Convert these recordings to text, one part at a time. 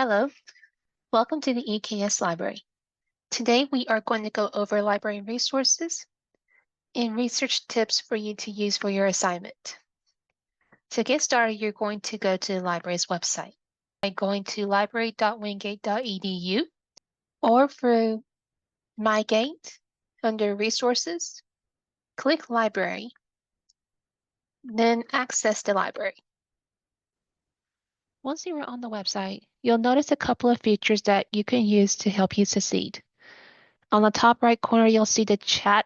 Hello, welcome to the EKS Library. Today we are going to go over library resources and research tips for you to use for your assignment. To get started, you're going to go to the library's website by going to library.wingate.edu or through MyGate under Resources, click Library, then access the library. Once you are on the website, you'll notice a couple of features that you can use to help you succeed. On the top right corner, you'll see the chat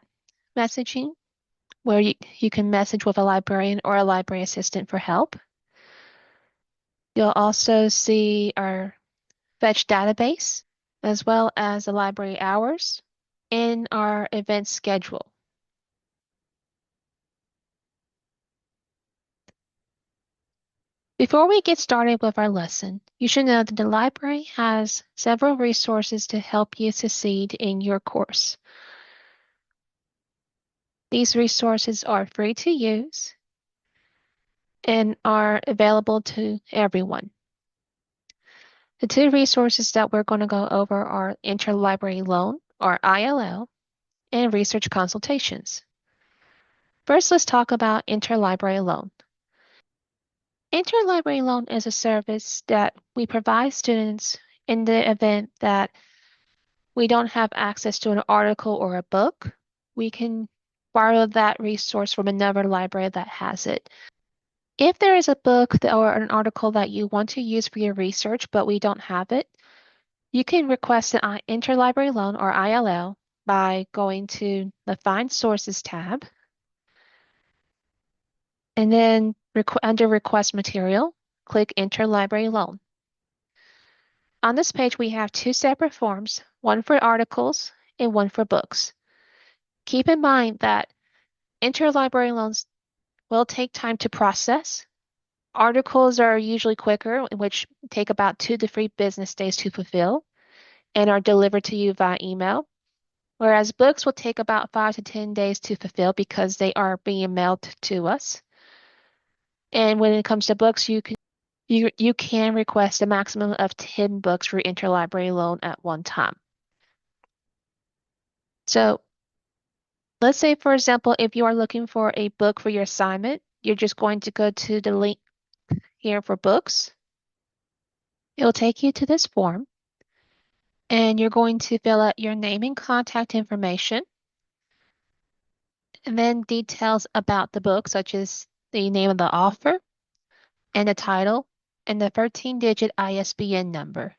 messaging, where you can message with a librarian or a library assistant for help. You'll also see our fetch database, as well as the library hours and our event schedule. Before we get started with our lesson, you should know that the library has several resources to help you succeed in your course. These resources are free to use and are available to everyone. The two resources that we're going to go over are interlibrary loan, or ILL, and research consultations. First, let's talk about interlibrary loan. Interlibrary loan is a service that we provide students in the event that we don't have access to an article or a book. We can borrow that resource from another library that has it. If there is a book or an article that you want to use for your research, but we don't have it, you can request an interlibrary loan, or ILL, by going to the Find Sources tab, and then under Request Material, click Interlibrary Loan. On this page, we have two separate forms, one for articles and one for books. Keep in mind that interlibrary loans will take time to process. Articles are usually quicker, which take about 2 to 3 business days to fulfill and are delivered to you via email. Whereas books will take about 5 to 10 days to fulfill because they are being mailed to us. And when it comes to books, you can request a maximum of 10 books for interlibrary loan at one time. So let's say, for example, if you are looking for a book for your assignment, you're just going to go to the link here for books. It will take you to this form, and you're going to fill out your name and contact information, and then details about the book, such as the name of the author and the title and the 13-digit ISBN number.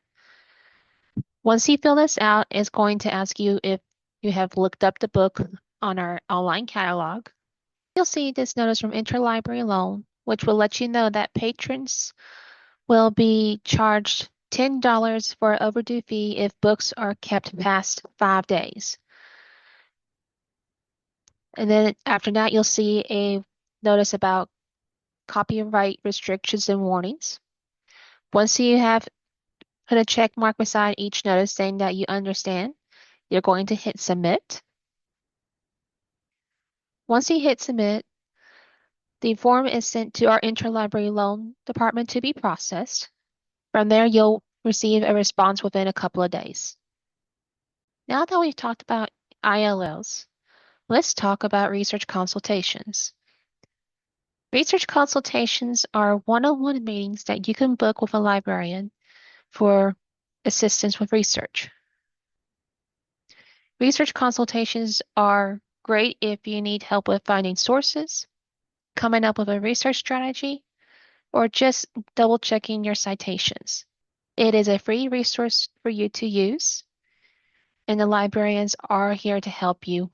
Once you fill this out, it's going to ask you if you have looked up the book on our online catalog. You'll see this notice from Interlibrary Loan, which will let you know that patrons will be charged $10 for an overdue fee if books are kept past 5 days. And then after that, you'll see a notice about copyright restrictions and warnings. Once you have put a check mark beside each notice saying that you understand, you're going to hit submit. Once you hit submit, the form is sent to our interlibrary loan department to be processed. From there, you'll receive a response within a couple of days. Now that we've talked about ILLs, let's talk about research consultations. Research consultations are one-on-one meetings that you can book with a librarian for assistance with research. Research consultations are great if you need help with finding sources, coming up with a research strategy, or just double-checking your citations. It is a free resource for you to use, and the librarians are here to help you.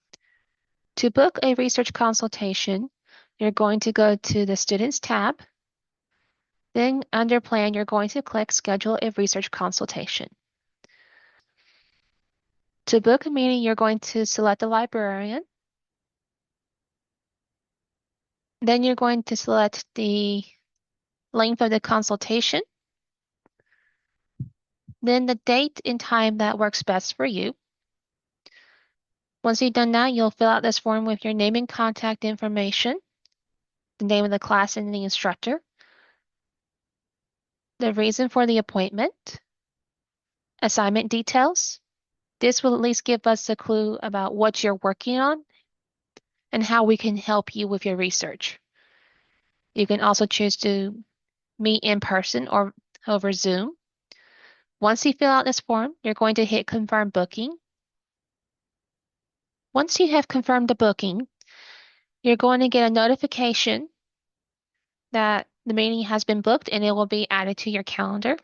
To book a research consultation, you're going to go to the Students tab. Then under Plan, you're going to click Schedule a Research Consultation. To book a meeting, you're going to select the librarian. Then you're going to select the length of the consultation. Then the date and time that works best for you. Once you've done that, you'll fill out this form with your name and contact information, the name of the class and the instructor, the reason for the appointment, assignment details. This will at least give us a clue about what you're working on and how we can help you with your research. You can also choose to meet in person or over Zoom. Once you fill out this form, you're going to hit confirm booking. Once you have confirmed the booking, you're going to get a notification that the meeting has been booked and it will be added to your calendar.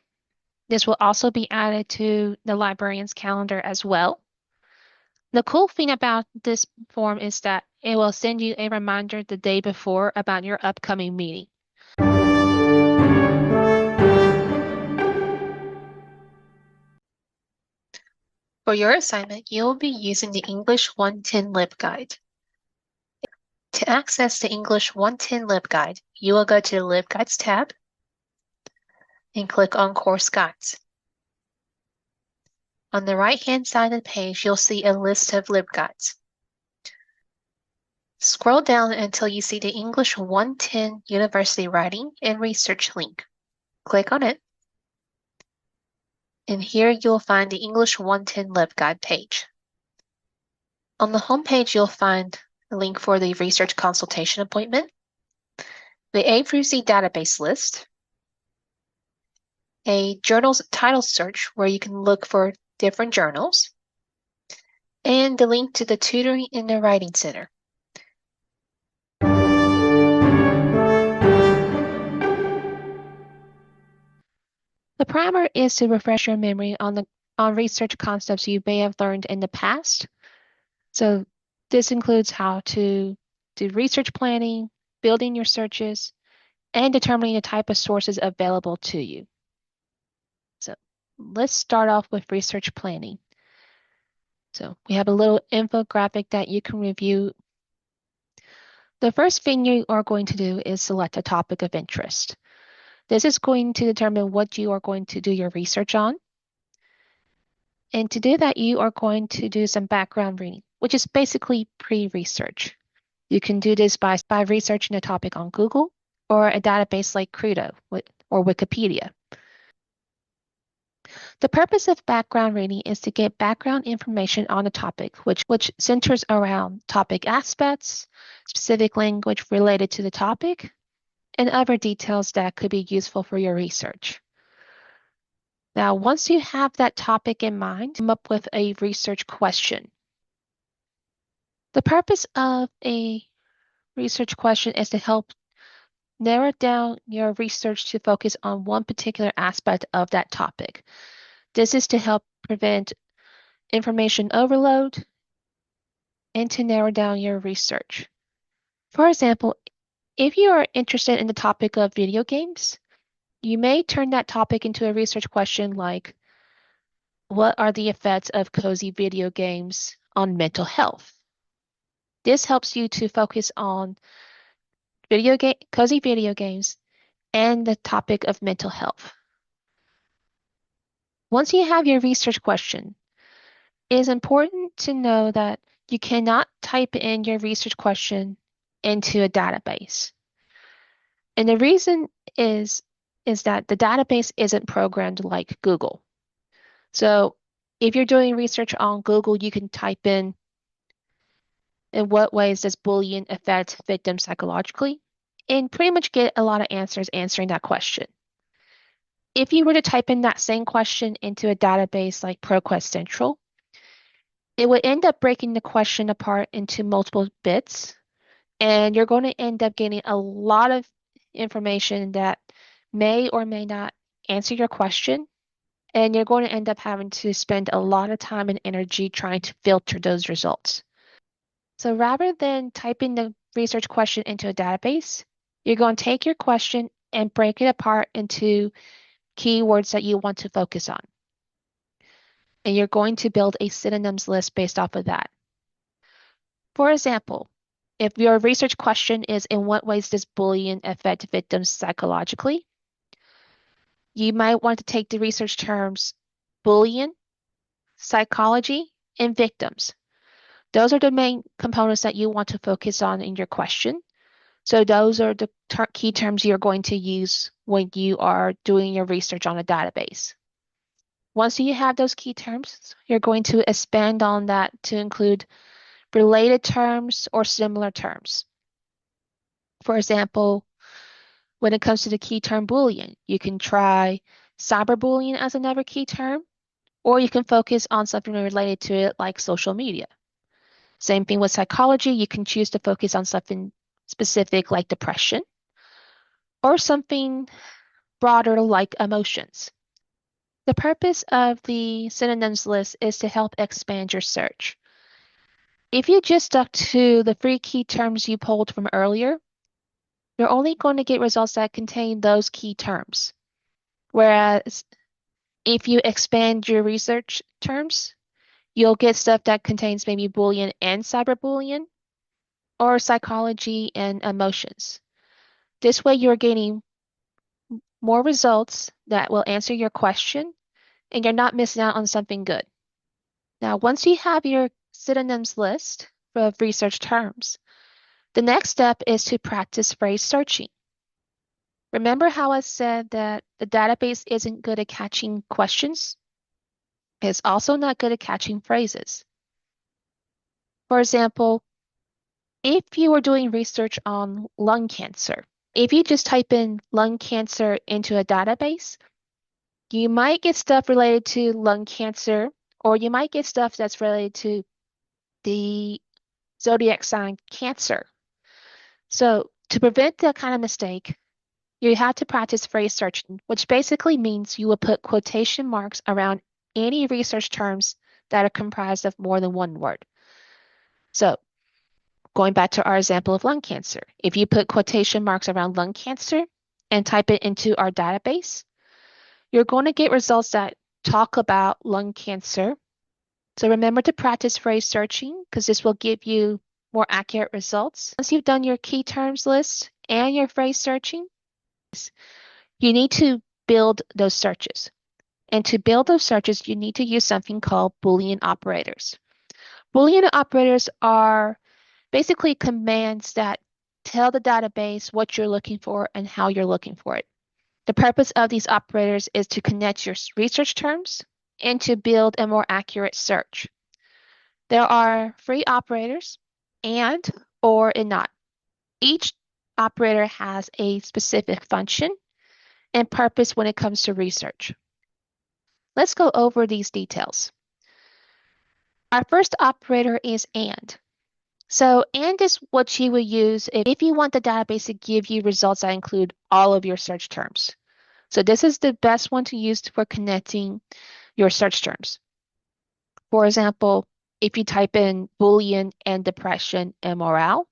This will also be added to the librarian's calendar as well. The cool thing about this form is that it will send you a reminder the day before about your upcoming meeting. For your assignment, you'll be using the English 110 LibGuide. To access the English 110 LibGuide, you will go to the LibGuides tab and click on Course Guides. On the right-hand side of the page, you'll see a list of LibGuides. Scroll down until you see the English 110 University Writing and Research link. Click on it, and here you'll find the English 110 LibGuide page. On the home page, you'll find a link for the research consultation appointment, the A through Z database list, a journals title search where you can look for different journals, and the link to the Tutoring in the Writing Center. The primer is to refresh your memory on research concepts you may have learned in the past. So this includes how to do research planning, building your searches, and determining the type of sources available to you. So let's start off with research planning. So we have a little infographic that you can review. The first thing you are going to do is select a topic of interest. This is going to determine what you are going to do your research on. And to do that, you are going to do some background reading, which is basically pre-research. You can do this by researching a topic on Google or a database like Credo or Wikipedia. The purpose of background reading is to get background information on a topic, which centers around topic aspects, specific language related to the topic, and other details that could be useful for your research. Now, once you have that topic in mind, come up with a research question. The purpose of a research question is to help narrow down your research to focus on one particular aspect of that topic. This is to help prevent information overload and to narrow down your research. For example, if you are interested in the topic of video games, you may turn that topic into a research question like, what are the effects of cozy video games on mental health? This helps you to focus on cozy video games and the topic of mental health. Once you have your research question, it is important to know that you cannot type in your research question into a database. And the reason is that the database isn't programmed like Google. So if you're doing research on Google, you can type in what ways does bullying affect victims psychologically, and pretty much get a lot of answers answering that question. If you were to type in that same question into a database like ProQuest Central, it would end up breaking the question apart into multiple bits, and you're going to end up getting a lot of information that may or may not answer your question, and you're going to end up having to spend a lot of time and energy trying to filter those results. So rather than typing the research question into a database, you're going to take your question and break it apart into keywords that you want to focus on. And you're going to build a synonyms list based off of that. For example, if your research question is in what ways does bullying affect victims psychologically, you might want to take the research terms bullying, psychology, and victims. Those are the main components that you want to focus on in your question. So those are the key terms you're going to use when you are doing your research on a database. Once you have those key terms, you're going to expand on that to include related terms or similar terms. For example, when it comes to the key term Boolean, you can try cyberbullying as another key term, or you can focus on something related to it like social media. Same thing with psychology, you can choose to focus on something specific like depression, or something broader like emotions. The purpose of the synonyms list is to help expand your search. If you just stuck to the three key terms you pulled from earlier, you're only going to get results that contain those key terms. Whereas if you expand your research terms, you'll get stuff that contains maybe Boolean and cyberbullying, or psychology and emotions. This way, you're getting more results that will answer your question, and you're not missing out on something good. Now, once you have your synonyms list of research terms, the next step is to practice phrase searching. Remember how I said that the database isn't good at catching questions? It's also not good at catching phrases. For example, if you were doing research on lung cancer, if you just type in lung cancer into a database, you might get stuff related to lung cancer, or you might get stuff that's related to the zodiac sign Cancer. So, to prevent that kind of mistake, you have to practice phrase searching, which basically means you will put quotation marks around any research terms that are comprised of more than one word. So, going back to our example of lung cancer, if you put quotation marks around lung cancer and type it into our database, you're going to get results that talk about lung cancer. So remember to practice phrase searching because this will give you more accurate results. Once you've done your key terms list and your phrase searching, you need to build those searches. And to build those searches, you need to use something called Boolean operators. Boolean operators are basically commands that tell the database what you're looking for and how you're looking for it. The purpose of these operators is to connect your research terms and to build a more accurate search. There are three operators: and, or, and not. Each operator has a specific function and purpose when it comes to research. Let's go over these details. Our first operator is and. So and is what you would use if you want the database to give you results that include all of your search terms. So this is the best one to use for connecting your search terms. For example, if you type in Boolean and depression and morale,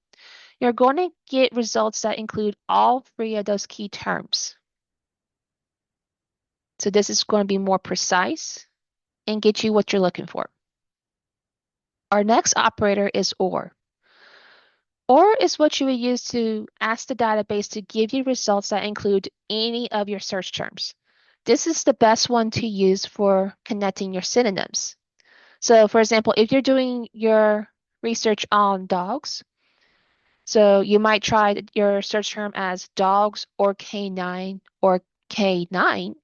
you're going to get results that include all three of those key terms. So this is going to be more precise and get you what you're looking for. Our next operator is or. Or is what you would use to ask the database to give you results that include any of your search terms. This is the best one to use for connecting your synonyms. So for example, if you're doing your research on dogs, so you might try your search term as dogs or canine or K9.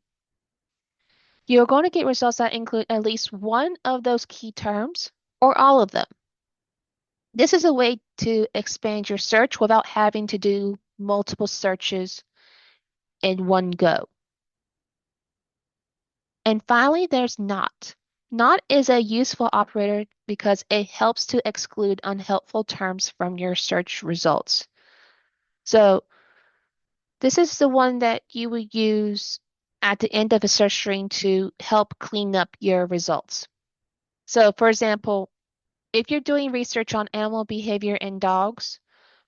You're going to get results that include at least one of those key terms or all of them. This is a way to expand your search without having to do multiple searches in one go. And finally, there's not. Not is a useful operator because it helps to exclude unhelpful terms from your search results. So this is the one that you would use at the end of a search string to help clean up your results. So for example, if you're doing research on animal behavior in dogs,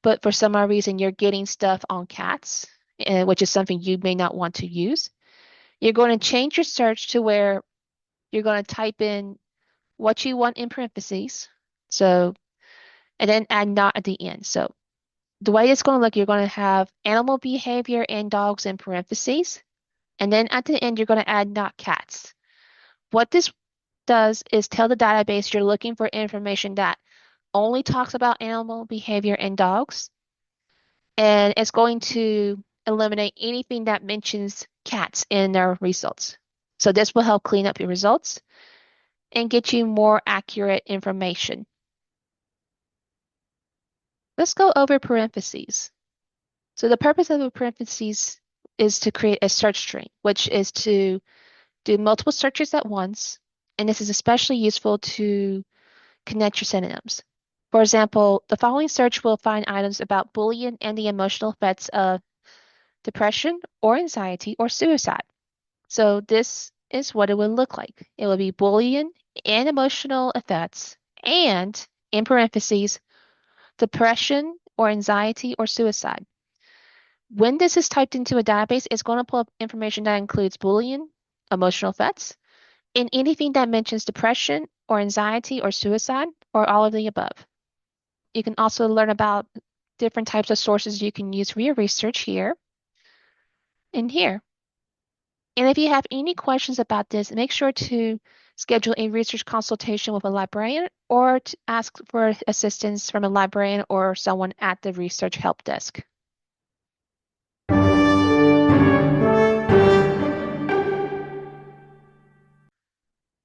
but for some odd reason you're getting stuff on cats, which is something you may not want to use, you're going to change your search to where you're going to type in what you want in parentheses. So, and then add not at the end. So the way it's going to look, you're going to have animal behavior and dogs in parentheses. And then at the end, you're going to add not cats. What this does is tell the database you're looking for information that only talks about animal behavior and dogs. And it's going to eliminate anything that mentions cats in their results. So this will help clean up your results and get you more accurate information. Let's go over parentheses. So the purpose of a parentheses is to create a search string, which is to do multiple searches at once. And this is especially useful to connect your synonyms. For example, the following search will find items about bullying and the emotional effects of depression or anxiety or suicide. So this is what it would look like. It would be bullying and emotional effects and, in parentheses, depression or anxiety or suicide. When this is typed into a database, it's going to pull up information that includes bullying, emotional effects, and anything that mentions depression or anxiety or suicide or all of the above. You can also learn about different types of sources you can use for your research here and here. And if you have any questions about this, make sure to schedule a research consultation with a librarian or to ask for assistance from a librarian or someone at the research help desk.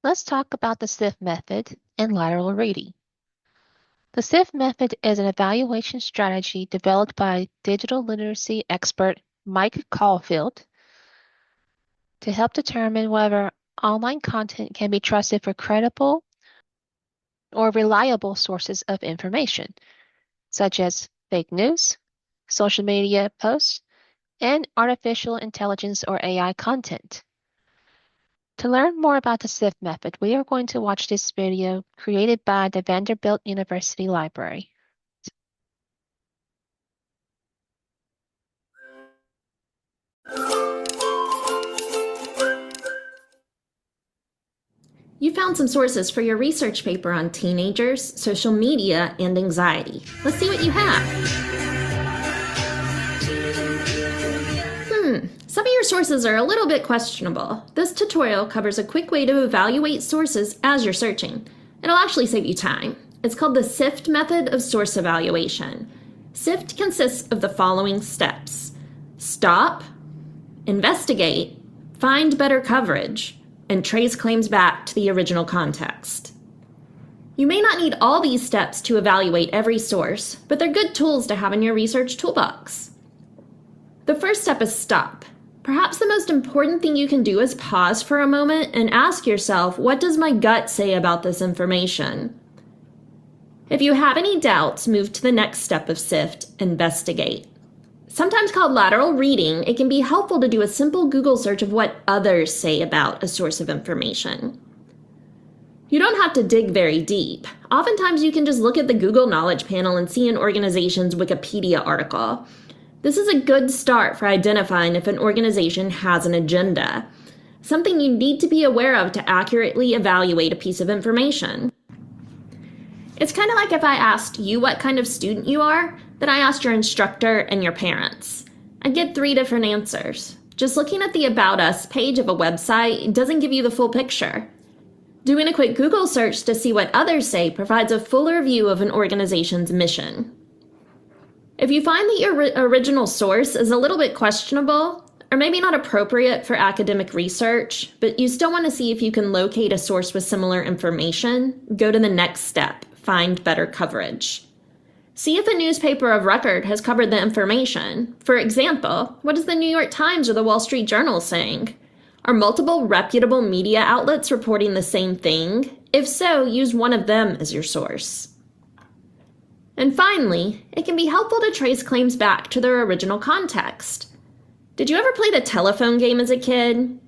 Let's talk about the SIFT method and lateral reading. The SIFT method is an evaluation strategy developed by digital literacy expert Mike Caulfield to help determine whether online content can be trusted for credible or reliable sources of information, such as fake news, social media posts, and artificial intelligence or AI content. To learn more about the SIFT method, we are going to watch this video created by the Vanderbilt University Library. You found some sources for your research paper on teenagers, social media, and anxiety. Let's see what you have. Some of your sources are a little bit questionable. This tutorial covers a quick way to evaluate sources as you're searching. It'll actually save you time. It's called the SIFT method of source evaluation. SIFT consists of the following steps: stop, investigate, find better coverage, and trace claims back to the original context. You may not need all these steps to evaluate every source, but they're good tools to have in your research toolbox. The first step is stop. Perhaps the most important thing you can do is pause for a moment and ask yourself, what does my gut say about this information? If you have any doubts, move to the next step of SIFT, investigate. Sometimes called lateral reading, it can be helpful to do a simple Google search of what others say about a source of information. You don't have to dig very deep. Oftentimes you can just look at the Google Knowledge Panel and see an organization's Wikipedia article. This is a good start for identifying if an organization has an agenda, something you need to be aware of to accurately evaluate a piece of information. It's kind of like if I asked you what kind of student you are, then I asked your instructor and your parents. I'd get 3 different answers. Just looking at the About Us page of a website doesn't give you the full picture. Doing a quick Google search to see what others say provides a fuller view of an organization's mission. If you find that your original source is a little bit questionable, or maybe not appropriate for academic research, but you still want to see if you can locate a source with similar information, go to the next step, find better coverage. See if a newspaper of record has covered the information. For example, what is the New York Times or the Wall Street Journal saying? Are multiple reputable media outlets reporting the same thing? If so, use one of them as your source. And finally, it can be helpful to trace claims back to their original context. Did you ever play the telephone game as a kid?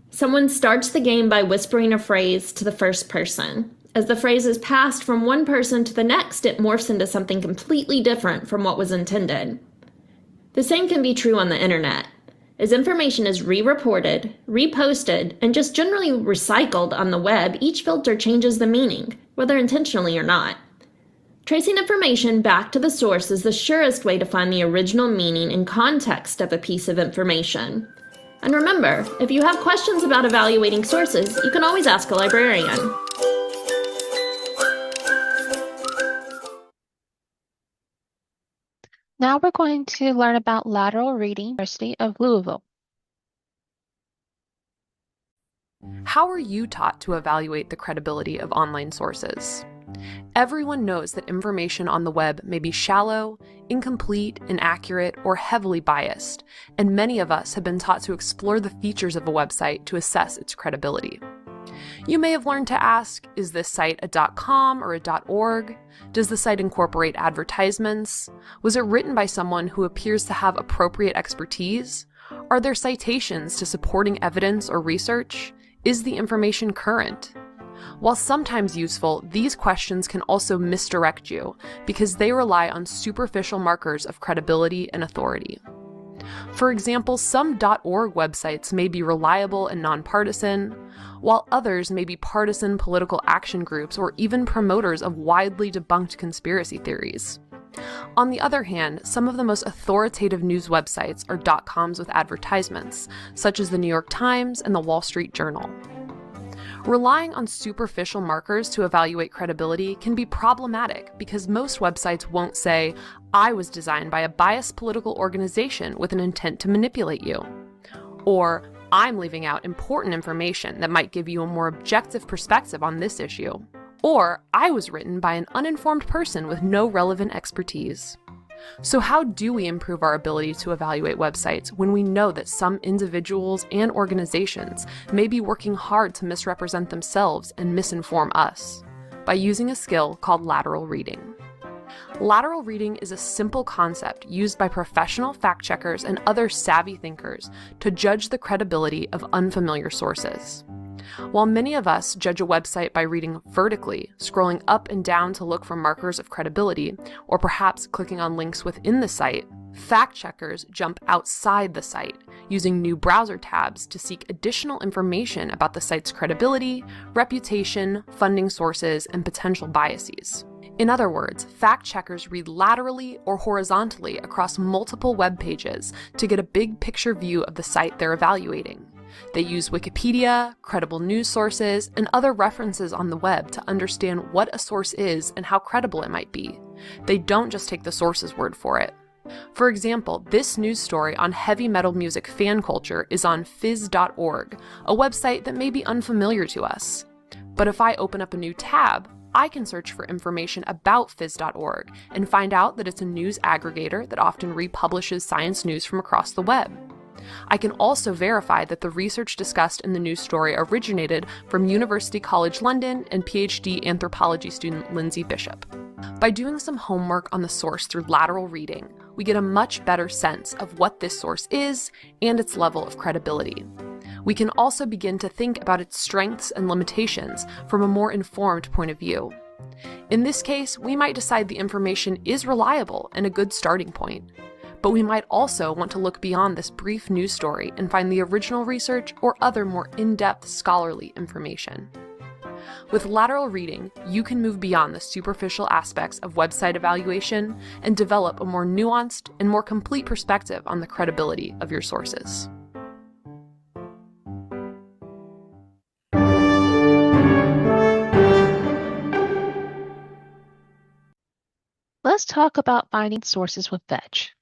Someone starts the game by whispering a phrase to the first person. As the phrase is passed from one person to the next, it morphs into something completely different from what was intended. The same can be true on the internet. As information is re-reported, reposted, and just generally recycled on the web, each filter changes the meaning, whether intentionally or not. Tracing information back to the source is the surest way to find the original meaning and context of a piece of information. And remember, if you have questions about evaluating sources, you can always ask a librarian. Now we're going to learn about lateral reading, University of Louisville. How are you taught to evaluate the credibility of online sources? Everyone knows that information on the web may be shallow, incomplete, inaccurate, or heavily biased, and many of us have been taught to explore the features of a website to assess its credibility. You may have learned to ask, is this site a .com or a .org? Does the site incorporate advertisements? Was it written by someone who appears to have appropriate expertise? Are there citations to supporting evidence or research? Is the information current? While sometimes useful, these questions can also misdirect you because they rely on superficial markers of credibility and authority. For example, some .org websites may be reliable and nonpartisan, while others may be partisan political action groups or even promoters of widely debunked conspiracy theories. On the other hand, some of the most authoritative news websites are .coms with advertisements, such as the New York Times and the Wall Street Journal. Relying on superficial markers to evaluate credibility can be problematic because most websites won't say, "I was designed by a biased political organization with an intent to manipulate you," or "I'm leaving out important information that might give you a more objective perspective on this issue," or "I was written by an uninformed person with no relevant expertise." So how do we improve our ability to evaluate websites when we know that some individuals and organizations may be working hard to misrepresent themselves and misinform us? By using a skill called lateral reading. Lateral reading is a simple concept used by professional fact-checkers and other savvy thinkers to judge the credibility of unfamiliar sources. While many of us judge a website by reading vertically, scrolling up and down to look for markers of credibility, or perhaps clicking on links within the site, fact-checkers jump outside the site, using new browser tabs to seek additional information about the site's credibility, reputation, funding sources, and potential biases. In other words, fact-checkers read laterally or horizontally across multiple web pages to get a big picture view of the site they're evaluating. They use Wikipedia, credible news sources, and other references on the web to understand what a source is and how credible it might be. They don't just take the source's word for it. For example, this news story on heavy metal music fan culture is on fizz.org, a website that may be unfamiliar to us. But if I open up a new tab, I can search for information about fizz.org and find out that it's a news aggregator that often republishes science news from across the web. I can also verify that the research discussed in the news story originated from University College London and PhD anthropology student Lindsay Bishop. By doing some homework on the source through lateral reading, we get a much better sense of what this source is and its level of credibility. We can also begin to think about its strengths and limitations from a more informed point of view. In this case, we might decide the information is reliable and a good starting point. But we might also want to look beyond this brief news story and find the original research or other more in-depth scholarly information. With lateral reading, you can move beyond the superficial aspects of website evaluation and develop a more nuanced and more complete perspective on the credibility of your sources. Let's talk about finding sources with Fetch.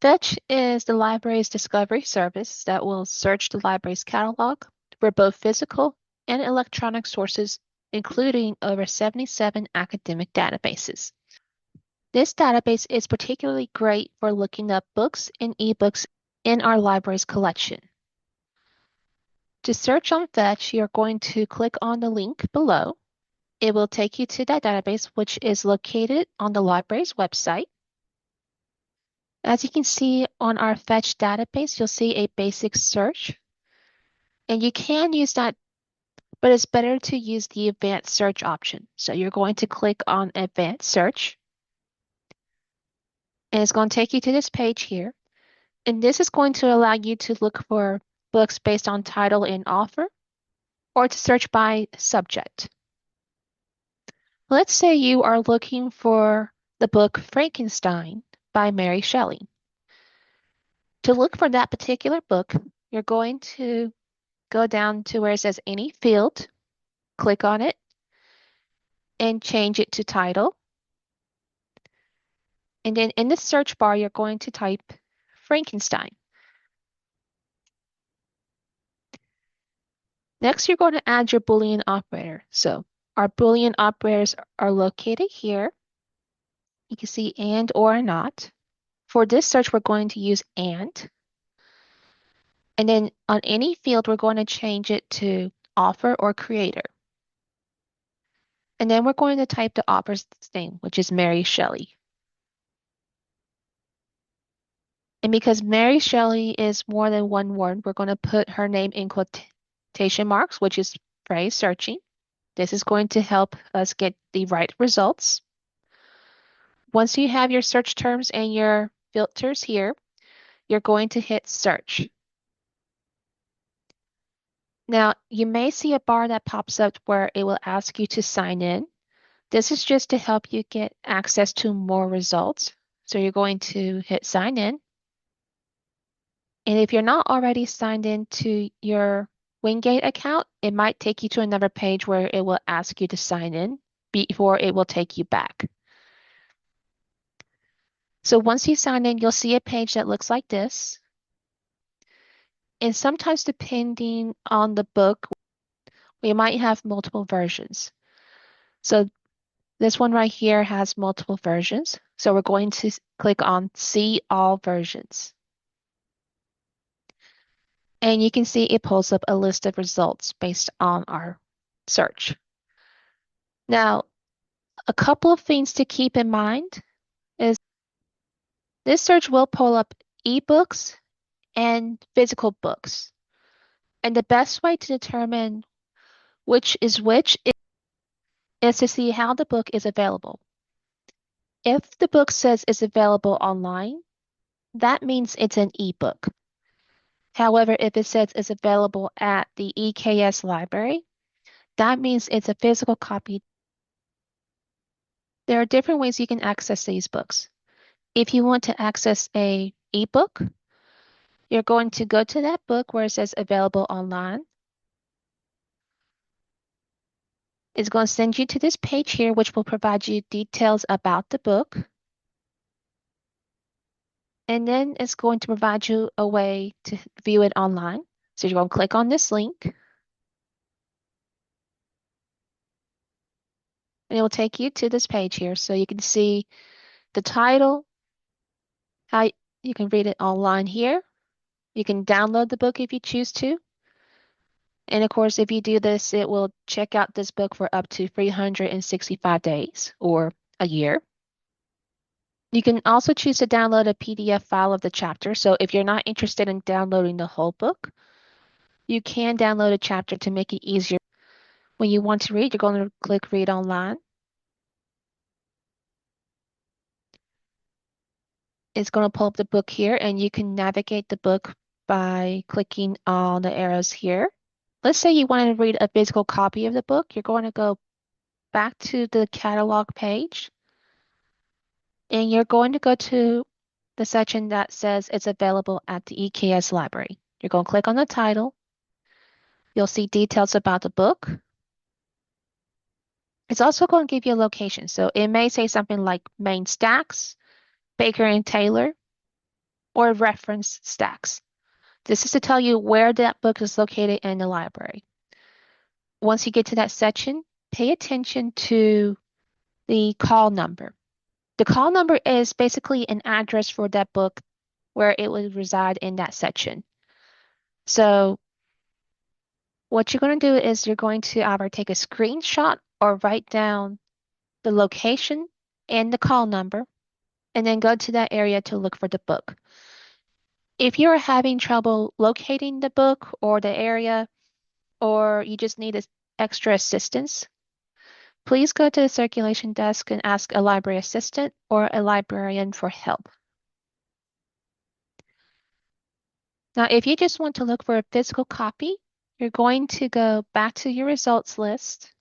Fetch is the library's discovery service that will search the library's catalog for both physical and electronic sources, including over 77 academic databases. This database is particularly great for looking up books and ebooks in our library's collection. To search on Fetch, you're going to click on the link below. It will take you to that database, which is located on the library's website. As you can see on our Fetch database, you'll see a basic search. And you can use that, but it's better to use the advanced search option. So you're going to click on advanced search. And it's going to take you to this page here. And this is going to allow you to look for books based on title and author, or to search by subject. Let's say you are looking for the book Frankenstein by Mary Shelley. To look for that particular book, you're going to go down to where it says any field, click on it, and change it to title. And then in the search bar, you're going to type Frankenstein. Next, you're going to add your Boolean operator. So our Boolean operators are located here. You can see and or not. For this search, we're going to use and. And then on any field, we're going to change it to author or creator. And then we're going to type the author's name, which is Mary Shelley. And because Mary Shelley is more than one word, we're going to put her name in quotation marks, which is phrase searching. This is going to help us get the right results. Once you have your search terms and your filters here, you're going to hit search. Now, you may see a bar that pops up where it will ask you to sign in. This is just to help you get access to more results. So you're going to hit sign in. And if you're not already signed in to your Wingate account, it might take you to another page where it will ask you to sign in before it will take you back. So once you sign in, you'll see a page that looks like this. And sometimes depending on the book, we might have multiple versions. So this one right here has multiple versions. So we're going to click on See All Versions. And you can see it pulls up a list of results based on our search. Now, a couple of things to keep in mind is this search will pull up ebooks and physical books. And the best way to determine which is which is to see how the book is available. If the book says it's available online, that means it's an ebook. However, if it says it's available at the EKS library, that means it's a physical copy. There are different ways you can access these books. If you want to access an ebook, you're going to go to that book where it says available online. It's going to send you to this page here, which will provide you details about the book. And then it's going to provide you a way to view it online. So you're going to click on this link. And it will take you to this page here. So you can see the title, how you can read it online here. You can download the book if you choose to. And of course, if you do this, it will check out this book for up to 365 days or a year. You can also choose to download a PDF file of the chapter. So if you're not interested in downloading the whole book, you can download a chapter to make it easier. When you want to read, you're going to click Read Online. It's going to pull up the book here, and you can navigate the book by clicking on the arrows here. Let's say you want to read a physical copy of the book. You're going to go back to the catalog page, and you're going to go to the section that says it's available at the EKS library. You're going to click on the title. You'll see details about the book. It's also going to give you a location. So it may say something like main stacks, Baker and Taylor, or reference stacks. This is to tell you where that book is located in the library. Once you get to that section, pay attention to the call number. The call number is basically an address for that book where it would reside in that section. So what you're going to do is you're going to either take a screenshot or write down the location and the call number, and then go to that area to look for the book. If you're having trouble locating the book or the area, or you just need extra assistance, please go to the circulation desk and ask a library assistant or a librarian for help. Now, if you just want to look for a physical copy, you're going to go back to your results list,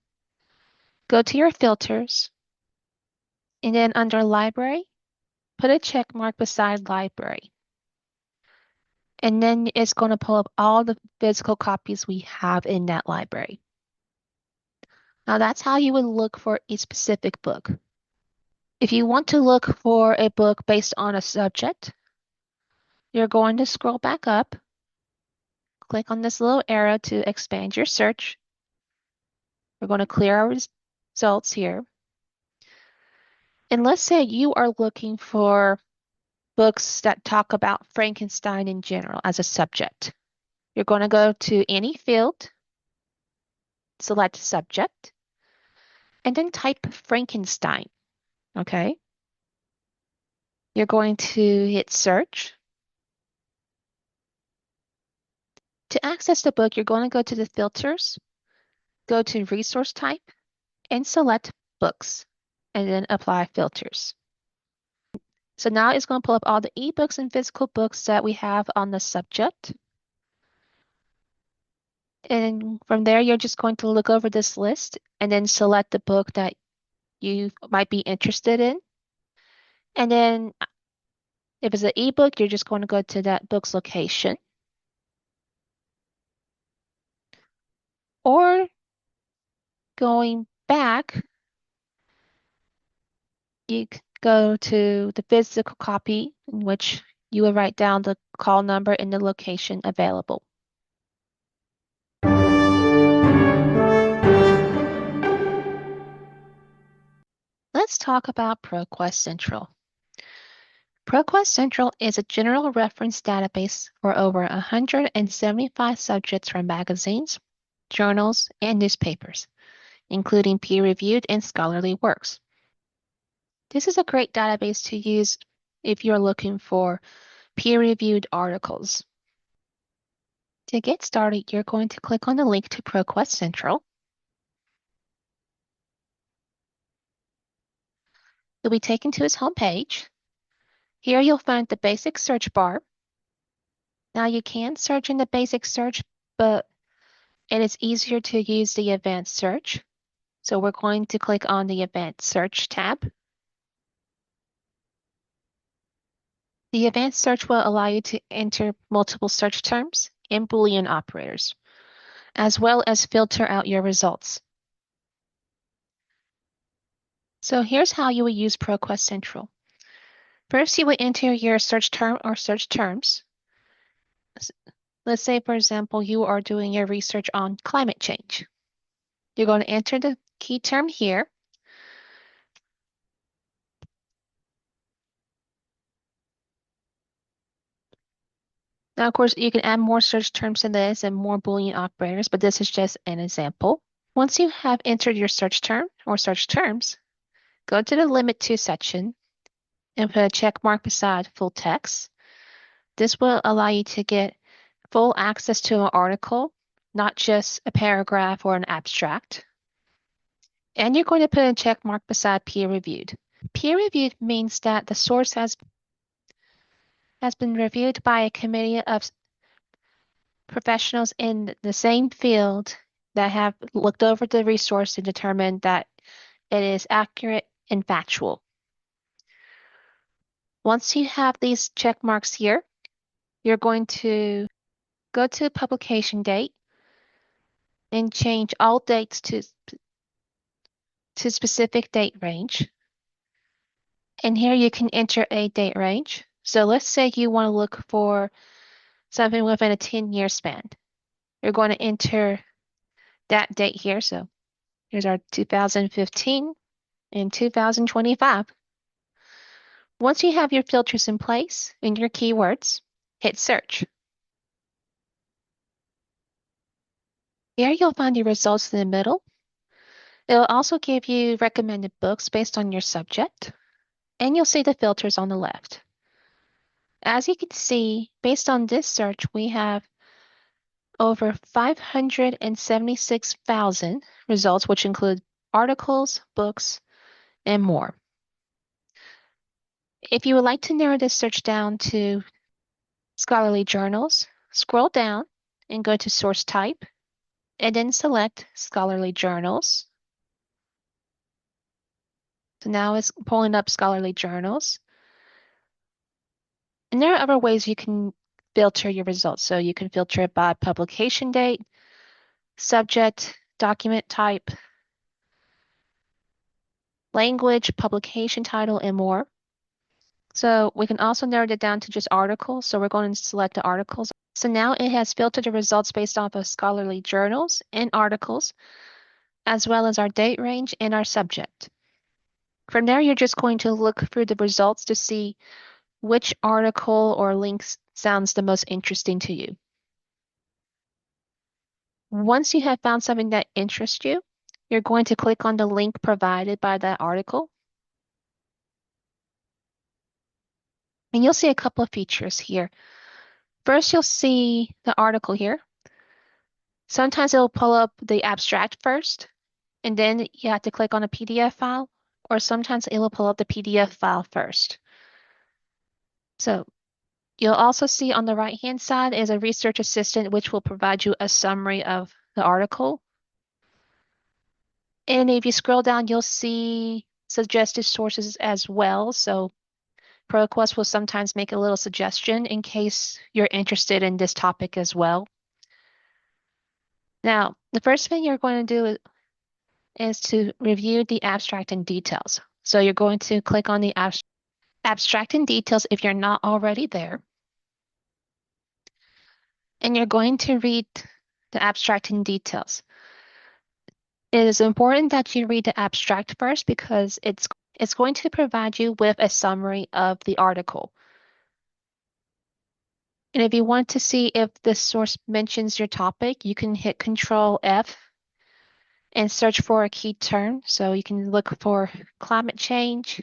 go to your filters, and then under library, put a check mark beside library. And then it's going to pull up all the physical copies we have in that library. Now that's how you would look for a specific book. If you want to look for a book based on a subject, you're going to scroll back up, click on this little arrow to expand your search. We're going to clear our results here. And let's say you are looking for books that talk about Frankenstein in general as a subject. You're going to go to any field, select subject, and then type Frankenstein, okay? You're going to hit search. To access the book, you're going to go to the filters, go to resource type, and select books, and then apply filters. So now it's going to pull up all the ebooks and physical books that we have on the subject. And from there, you're just going to look over this list and then select the book that you might be interested in. And then if it's an ebook, you're just going to go to that book's location. Or going back, you go to the physical copy in which you will write down the call number and the location available. Let's talk about ProQuest Central. ProQuest Central is a general reference database for over 175 subjects from magazines, journals, and newspapers, including peer-reviewed and scholarly works. This is a great database to use if you're looking for peer-reviewed articles. To get started, you're going to click on the link to ProQuest Central. You'll be taken to its homepage. Here you'll find the basic search bar. Now you can search in the basic search, but it is easier to use the advanced search. So we're going to click on the advanced search tab. The advanced search will allow you to enter multiple search terms and Boolean operators, as well as filter out your results. So here's how you will use ProQuest Central. First, you will enter your search term or search terms. Let's say, for example, you are doing your research on climate change. You're going to enter the key term here. Now, of course, you can add more search terms to this and more Boolean operators, but this is just an example. Once you have entered your search term or search terms, go to the Limit To section and put a check mark beside full text. This will allow you to get full access to an article, not just a paragraph or an abstract. And you're going to put a check mark beside peer-reviewed. Peer-reviewed means that the source has been reviewed by a committee of professionals in the same field that have looked over the resource and determined that it is accurate and factual. Once you have these check marks here, you're going to go to publication date and change all dates to specific date range. And here you can enter a date range. So let's say you want to look for something within a 10-year span. You're going to enter that date here. So here's our 2015 and 2025. Once you have your filters in place and your keywords, hit search. Here you'll find your results in the middle. It'll also give you recommended books based on your subject, and you'll see the filters on the left. As you can see, based on this search, we have over 576,000 results, which include articles, books, and more. If you would like to narrow this search down to scholarly journals, scroll down and go to source type, and then select scholarly journals. So now it's pulling up scholarly journals. And there are other ways you can filter your results. So you can filter it by publication date, subject, document type, language, publication title, and more. So we can also narrow it down to just articles. So we're going to select the articles. So now it has filtered the results based off of scholarly journals and articles, as well as our date range and our subject. From there, you're just going to look through the results to see which article or links sounds the most interesting to you. Once you have found something that interests you, you're going to click on the link provided by that article. And you'll see a couple of features here. First, you'll see the article here. Sometimes it'll pull up the abstract first, and then you have to click on a PDF file, or sometimes it will pull up the PDF file first. So you'll also see on the right-hand side is a research assistant, which will provide you a summary of the article. And if you scroll down, you'll see suggested sources as well. So ProQuest will sometimes make a little suggestion in case you're interested in this topic as well. Now, the first thing you're going to do is to review the abstract and details. So you're going to click on the abstract and details if you're not already there. And you're going to read the abstract and details. It is important that you read the abstract first because it's going to provide you with a summary of the article. And if you want to see if this source mentions your topic, you can hit Control F and search for a key term. So you can look for climate change,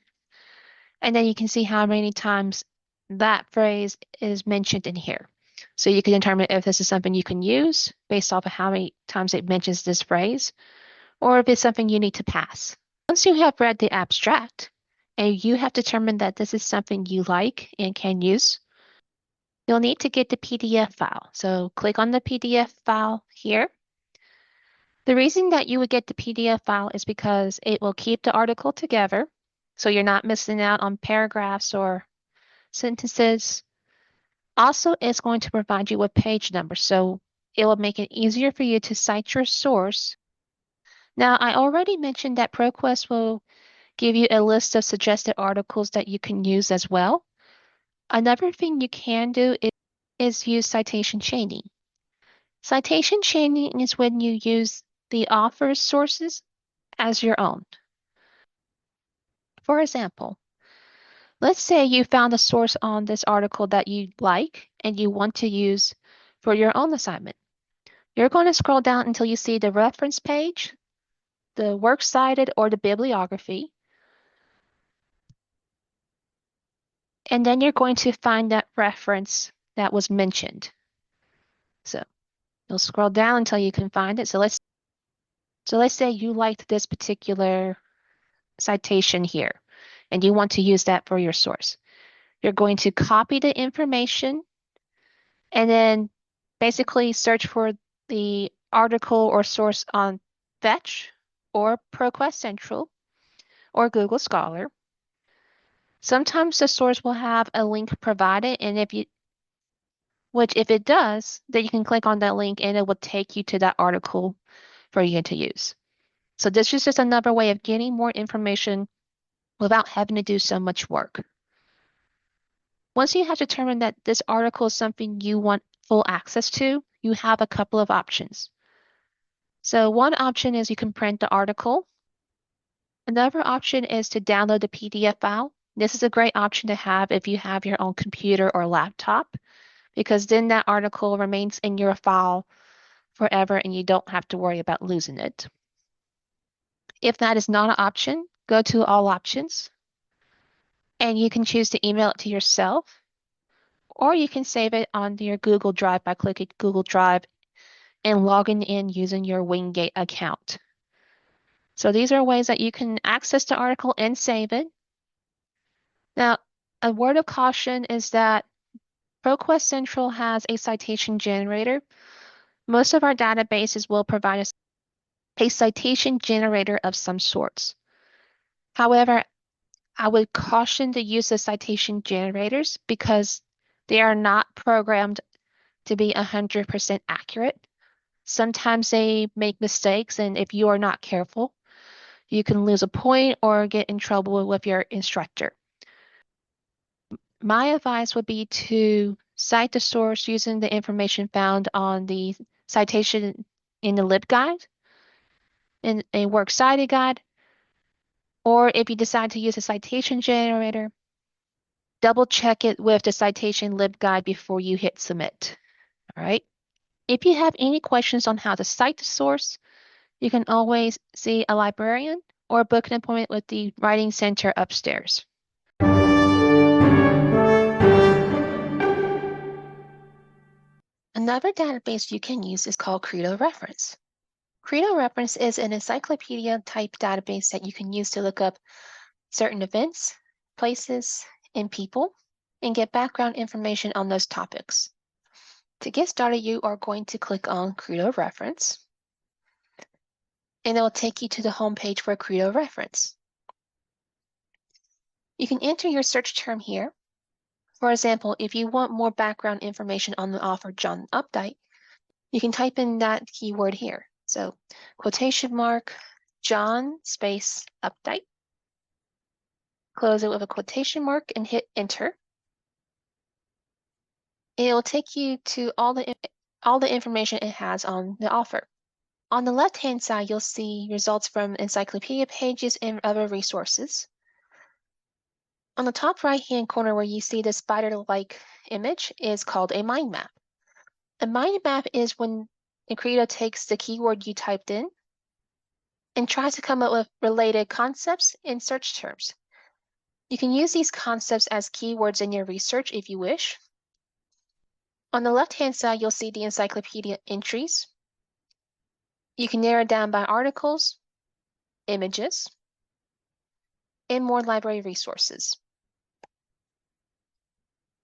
and then you can see how many times that phrase is mentioned in here. So you can determine if this is something you can use based off of how many times it mentions this phrase, or if it's something you need to pass. Once you have read the abstract, and you have determined that this is something you like and can use, you'll need to get the PDF file. So click on the PDF file here. The reason that you would get the PDF file is because it will keep the article together, so you're not missing out on paragraphs or sentences. Also, it's going to provide you with page numbers, so it will make it easier for you to cite your source. Now, I already mentioned that ProQuest will give you a list of suggested articles that you can use as well. Another thing you can do is use citation chaining. Citation chaining is when you use the author's sources as your own. For example, let's say you found a source on this article that you like and you want to use for your own assignment. You're going to scroll down until you see the reference page, the works cited, or the bibliography. And then you're going to find that reference that was mentioned. So you'll scroll down until you can find it. So let's say you liked this particular citation here, and you want to use that for your source. You're going to copy the information and then basically search for the article or source on Fetch or ProQuest Central or Google Scholar. Sometimes the source will have a link provided, and if it does, then you can click on that link and it will take you to that article for you to use. So this is just another way of getting more information without having to do so much work. Once you have determined that this article is something you want full access to, you have a couple of options. So one option is you can print the article. Another option is to download the PDF file. This is a great option to have if you have your own computer or laptop, because then that article remains in your file forever and you don't have to worry about losing it. If that is not an option, go to All Options, and you can choose to email it to yourself, or you can save it on your Google Drive by clicking Google Drive and logging in using your Wingate account. So these are ways that you can access the article and save it. Now, a word of caution is that ProQuest Central has a citation generator. Most of our databases will provide us a citation generator of some sorts. However, I would caution the use of citation generators because they are not programmed to be 100% accurate. Sometimes they make mistakes, and if you are not careful, you can lose a point or get in trouble with your instructor. My advice would be to cite the source using the information found on the citation in the LibGuide, in a works cited guide, or if you decide to use a citation generator, double check it with the citation LibGuide before you hit submit. All right. If you have any questions on how to cite the source, you can always see a librarian or book an appointment with the Writing Center upstairs. Another database you can use is called Credo Reference. Credo Reference is an encyclopedia type database that you can use to look up certain events, places, and people, and get background information on those topics. To get started, you are going to click on Credo Reference, and it will take you to the home page for Credo Reference. You can enter your search term here. For example, if you want more background information on the author John Updike, you can type in that keyword here. So quotation mark, John space Updike. Close it with a quotation mark and hit enter. It will take you to all the information it has on the author. On the left-hand side, you'll see results from encyclopedia pages and other resources. On the top right-hand corner where you see the spider-like image is called a mind map. A mind map is when Credo takes the keyword you typed in and tries to come up with related concepts and search terms. You can use these concepts as keywords in your research if you wish. On the left-hand side, you'll see the encyclopedia entries. You can narrow down by articles, images, and more library resources.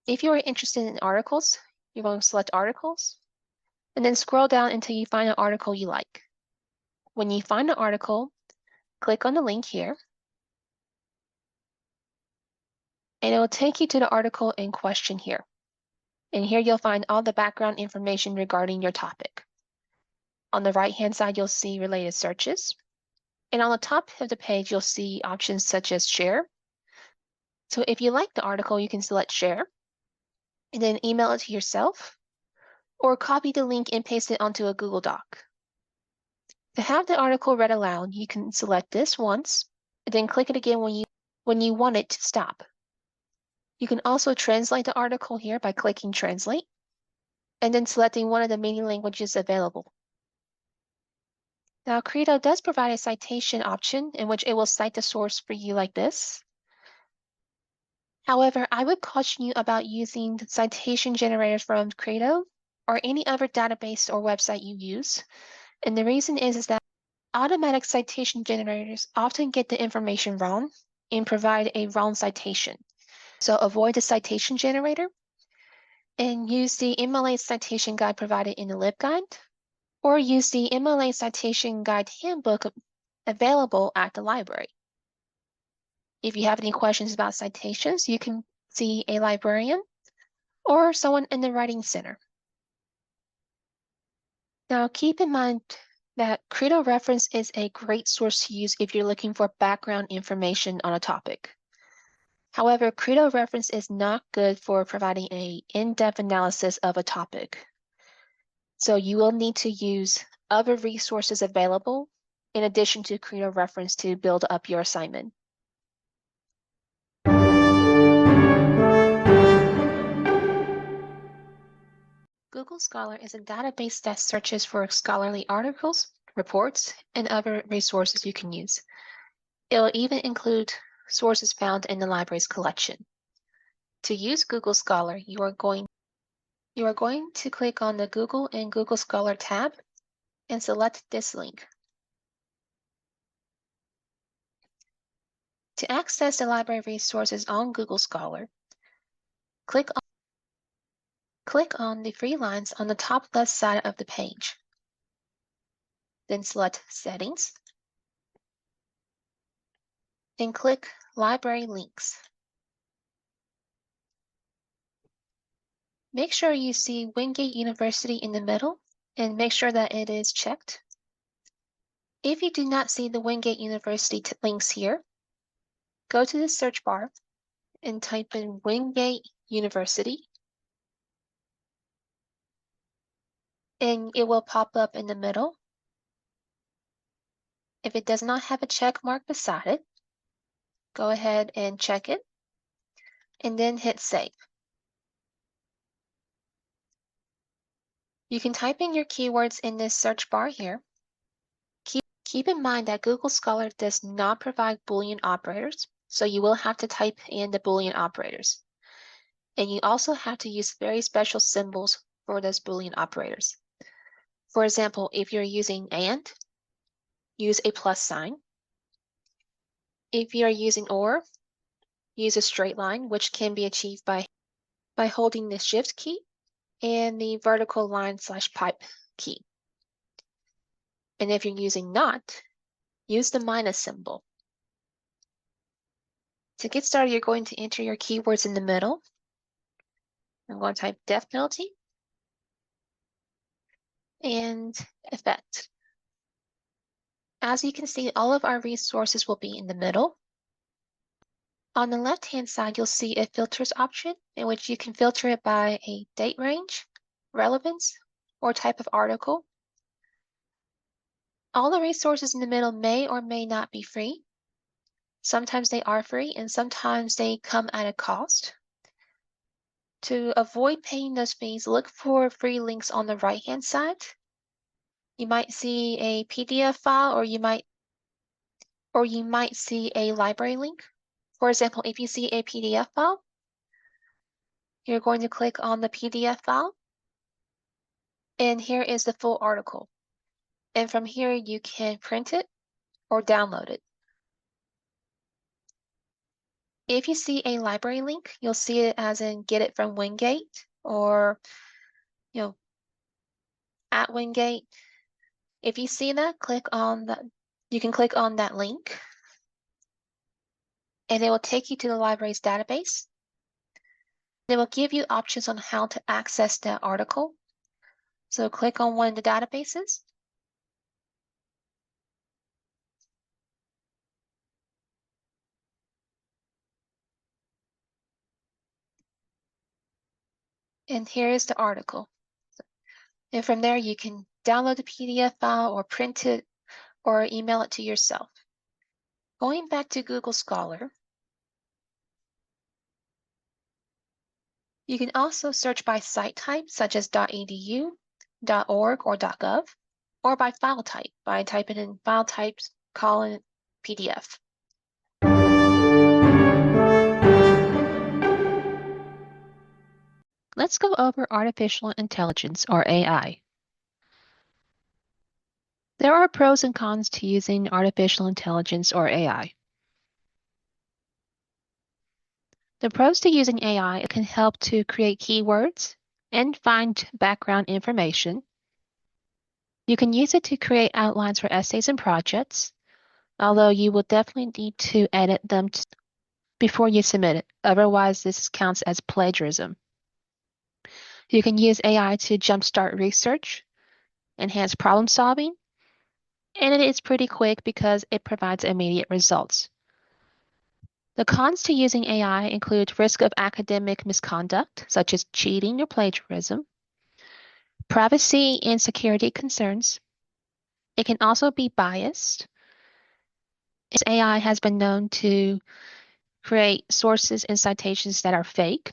If you are interested in articles, you're going to select articles, and then scroll down until you find an article you like. When you find an article, click on the link here, and it will take you to the article in question here. And here you'll find all the background information regarding your topic. On the right-hand side, you'll see related searches. And on the top of the page, you'll see options such as share. So if you like the article, you can select share, and then email it to yourself, or copy the link and paste it onto a Google Doc. To have the article read aloud, you can select this once, and then click it again when you want it to stop. You can also translate the article here by clicking Translate, and then selecting one of the many languages available. Now, Credo does provide a citation option in which it will cite the source for you like this. However, I would caution you about using the citation generators from Credo or any other database or website you use. And the reason is that automatic citation generators often get the information wrong and provide a wrong citation. So avoid the citation generator and use the MLA citation guide provided in the LibGuide, or use the MLA citation guide handbook available at the library. If you have any questions about citations, you can see a librarian or someone in the Writing Center. Now, keep in mind that Credo Reference is a great source to use if you're looking for background information on a topic. However, Credo Reference is not good for providing an in-depth analysis of a topic. So you will need to use other resources available in addition to Credo Reference to build up your assignment. Google Scholar is a database that searches for scholarly articles, reports, and other resources you can use. It will even include sources found in the library's collection. To use Google Scholar, you are going to click on the Google and Google Scholar tab and select this link. To access the library resources on Google Scholar, click on the three lines on the top left side of the page. Then select Settings and click Library Links. Make sure you see Wingate University in the middle and make sure that it is checked. If you do not see the Wingate University links here, go to the search bar and type in Wingate University and it will pop up in the middle. If it does not have a check mark beside it, go ahead and check it, and then hit save. You can type in your keywords in this search bar here. Keep in mind that Google Scholar does not provide Boolean operators, so you will have to type in the Boolean operators. And you also have to use very special symbols for those Boolean operators. For example, if you're using AND, use a plus sign. If you are using OR, use a straight line, which can be achieved by holding the Shift key and the vertical line / pipe key. And if you're using NOT, use the minus symbol. To get started, you're going to enter your keywords in the middle. I'm going to type death penalty and effect. As you can see, all of our resources will be in the middle. On the left-hand side, you'll see a filters option in which you can filter it by a date range, relevance, or type of article. All the resources in the middle may or may not be free. Sometimes they are free and sometimes they come at a cost. To avoid paying those fees, look for free links on the right-hand side. You might see a PDF file or you might see a library link. For example, if you see a PDF file, you're going to click on the PDF file, and here is the full article. And from here, you can print it or download it. If you see a library link, you'll see it as in get it from Wingate or, at Wingate. If you see that, you can click on that link, and it will take you to the library's database. It will give you options on how to access that article. So click on one of the databases. And here is the article. And from there, you can download the PDF file or print it or email it to yourself. Going back to Google Scholar, you can also search by site type, such as .edu, .org, or .gov, or by file type, by typing in file types, PDF. Let's go over artificial intelligence, or AI. There are pros and cons to using artificial intelligence, or AI. The pros to using AI can help to create keywords and find background information. You can use it to create outlines for essays and projects, although you will definitely need to edit them before you submit it. Otherwise, this counts as plagiarism. You can use AI to jumpstart research, enhance problem solving, and it is pretty quick because it provides immediate results. The cons to using AI include risk of academic misconduct, such as cheating or plagiarism, privacy and security concerns. It can also be biased, as AI has been known to create sources and citations that are fake.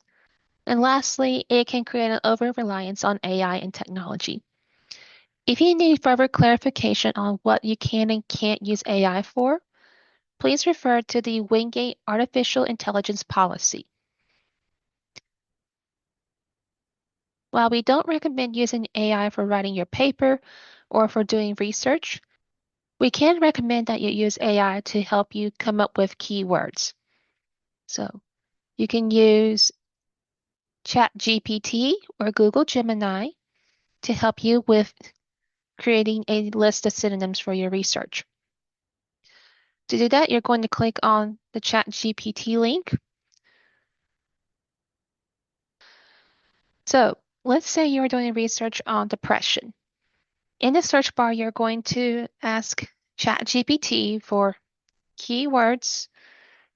And lastly, it can create an over-reliance on AI and technology. If you need further clarification on what you can and can't use AI for, please refer to the Wingate Artificial Intelligence Policy. While we don't recommend using AI for writing your paper or for doing research, we can recommend that you use AI to help you come up with keywords. So you can use ChatGPT or Google Gemini to help you with creating a list of synonyms for your research. To do that, you're going to click on the ChatGPT link. So let's say you're doing research on depression. In the search bar, you're going to ask ChatGPT for keywords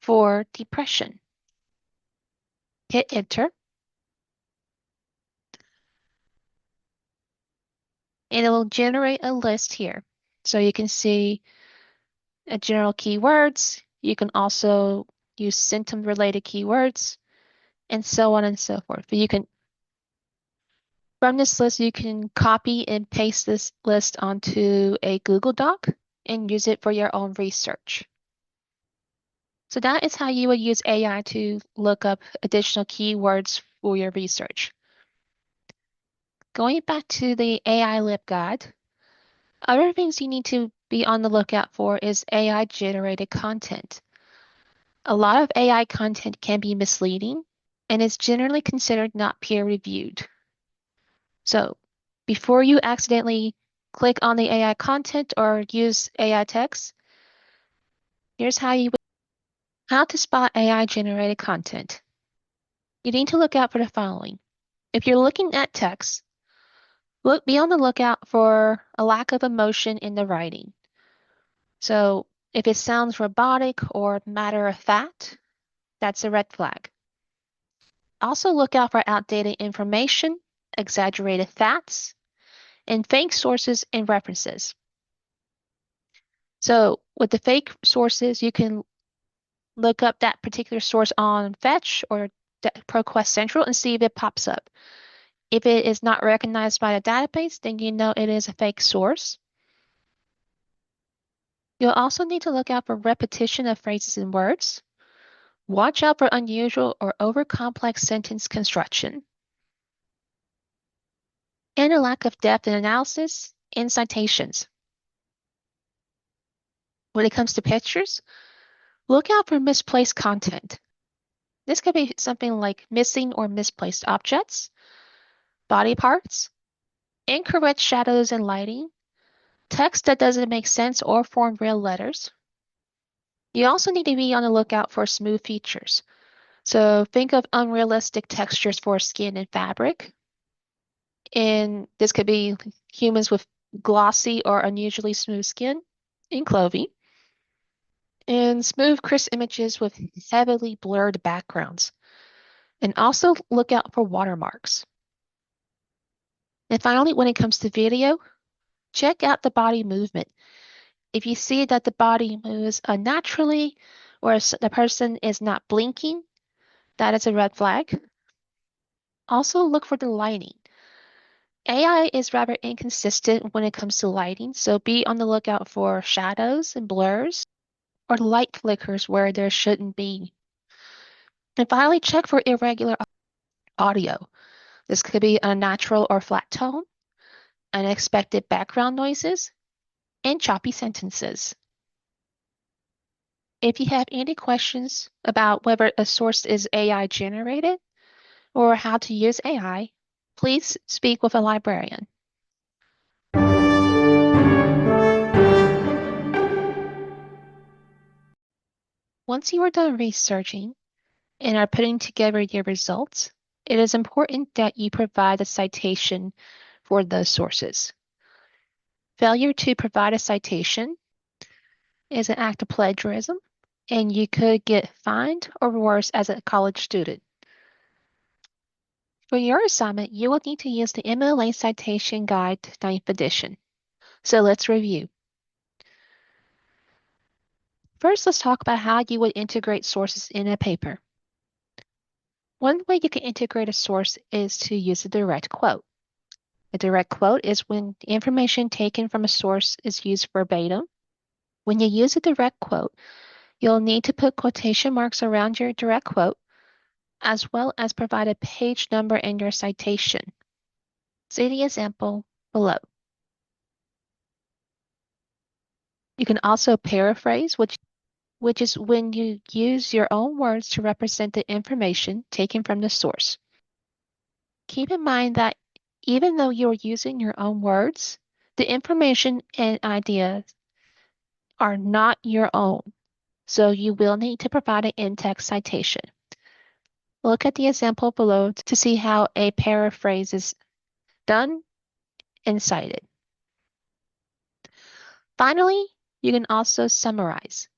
for depression. Hit enter. and it will generate a list here. So you can see general keywords. You can also use symptom-related keywords, and so on and so forth. But you can, from this list, you can copy and paste this list onto a Google Doc and use it for your own research. So that is how you would use AI to look up additional keywords for your research. Going back to the AI LibGuide, other things you need to be on the lookout for is AI generated content. A lot of AI content can be misleading and is generally considered not peer reviewed. So before you accidentally click on the AI content or use AI text, here's how to spot AI generated content. You need to look out for the following. If you're looking at text, be on the lookout for a lack of emotion in the writing. So if it sounds robotic or matter of fact, that's a red flag. Also look out for outdated information, exaggerated facts, and fake sources and references. So with the fake sources, you can look up that particular source on Fetch or ProQuest Central and see if it pops up. If it is not recognized by the database, then you know it is a fake source. You'll also need to look out for repetition of phrases and words. Watch out for unusual or over-complex sentence construction. And a lack of depth in analysis and citations. When it comes to pictures, look out for misplaced content. This could be something like missing or misplaced objects, body parts, incorrect shadows and lighting, text that doesn't make sense or form real letters. You also need to be on the lookout for smooth features. So think of unrealistic textures for skin and fabric. And this could be humans with glossy or unusually smooth skin in clothing. And smooth, crisp images with heavily blurred backgrounds. And also look out for watermarks. And finally, when it comes to video, check out the body movement. If you see that the body moves unnaturally or the person is not blinking, that is a red flag. Also look for the lighting. AI is rather inconsistent when it comes to lighting, so be on the lookout for shadows and blurs or light flickers where there shouldn't be. And finally, check for irregular audio. This could be unnatural or flat tone, unexpected background noises, and choppy sentences. If you have any questions about whether a source is AI generated or how to use AI, please speak with a librarian. Once you are done researching and are putting together your results, it is important that you provide a citation for those sources. Failure to provide a citation is an act of plagiarism, and you could get fined or worse as a college student. For your assignment, you will need to use the MLA Citation Guide 9th edition. So let's review. First, let's talk about how you would integrate sources in a paper. One way you can integrate a source is to use a direct quote. A direct quote is when the information taken from a source is used verbatim. When you use a direct quote, you'll need to put quotation marks around your direct quote, as well as provide a page number in your citation. See the example below. You can also paraphrase, which is when you use your own words to represent the information taken from the source. Keep in mind that even though you're using your own words, the information and ideas are not your own, so you will need to provide an in-text citation. Look at the example below to see how a paraphrase is done and cited. Finally, you can also summarize.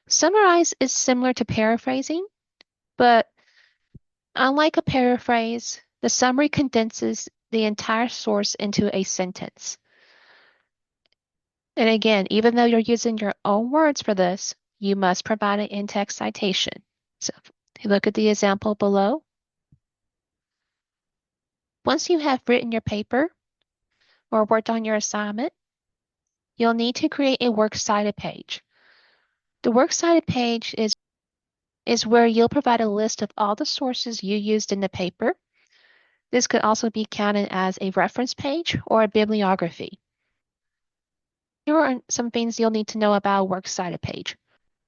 Summarize is similar to paraphrasing, but unlike a paraphrase, the summary condenses the entire source into a sentence. And again, even though you're using your own words for this, you must provide an in-text citation. So if you look at the example below, once you have written your paper or worked on your assignment, you'll need to create a works cited page. The works cited page is where you'll provide a list of all the sources you used in the paper. This could also be counted as a reference page or a bibliography. Here are some things you'll need to know about a works cited page.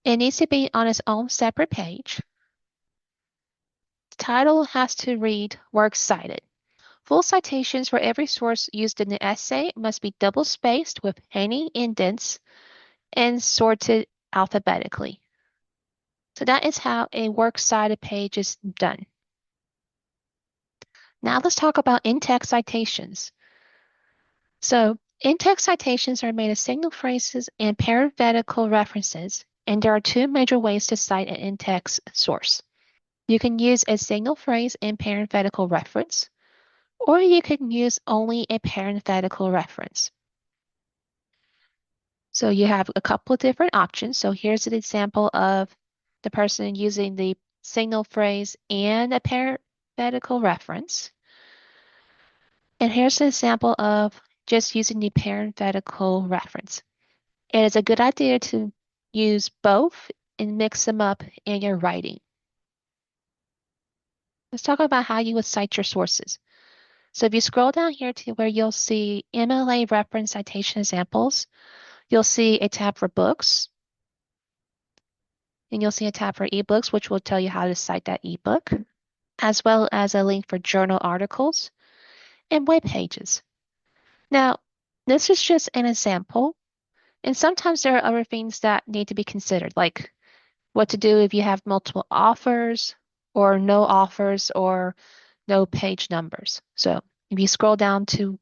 It needs to be on its own separate page. The title has to read Works Cited. Full citations for every source used in the essay must be double-spaced with any indents and sorted alphabetically. So that is how a works cited page is done. Now let's talk about in-text citations. So in-text citations are made of signal phrases and parenthetical references, and there are two major ways to cite an in-text source. You can use a signal phrase and parenthetical reference, or you can use only a parenthetical reference. So you have a couple of different options. So here's an example of the person using the signal phrase and a parenthetical reference. And here's an example of just using the parenthetical reference. It is a good idea to use both and mix them up in your writing. Let's talk about how you would cite your sources. So if you scroll down here to where you'll see MLA reference citation examples, you'll see a tab for books, and you'll see a tab for ebooks, which will tell you how to cite that ebook, as well as a link for journal articles and web pages. Now, this is just an example, and sometimes there are other things that need to be considered, like what to do if you have multiple authors or no authors or no page numbers. So if you scroll down to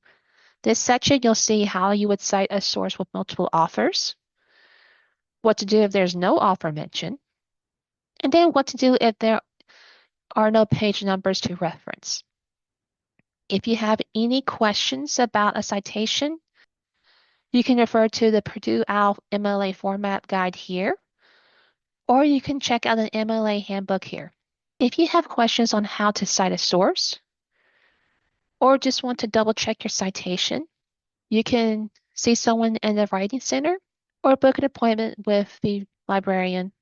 this section, you'll see how you would cite a source with multiple authors, what to do if there's no author mentioned, and then what to do if there are no page numbers to reference. If you have any questions about a citation, you can refer to the Purdue OWL MLA format guide here, or you can check out an MLA handbook here. If you have questions on how to cite a source, or just want to double check your citation, you can see someone in the Writing Center or book an appointment with the librarian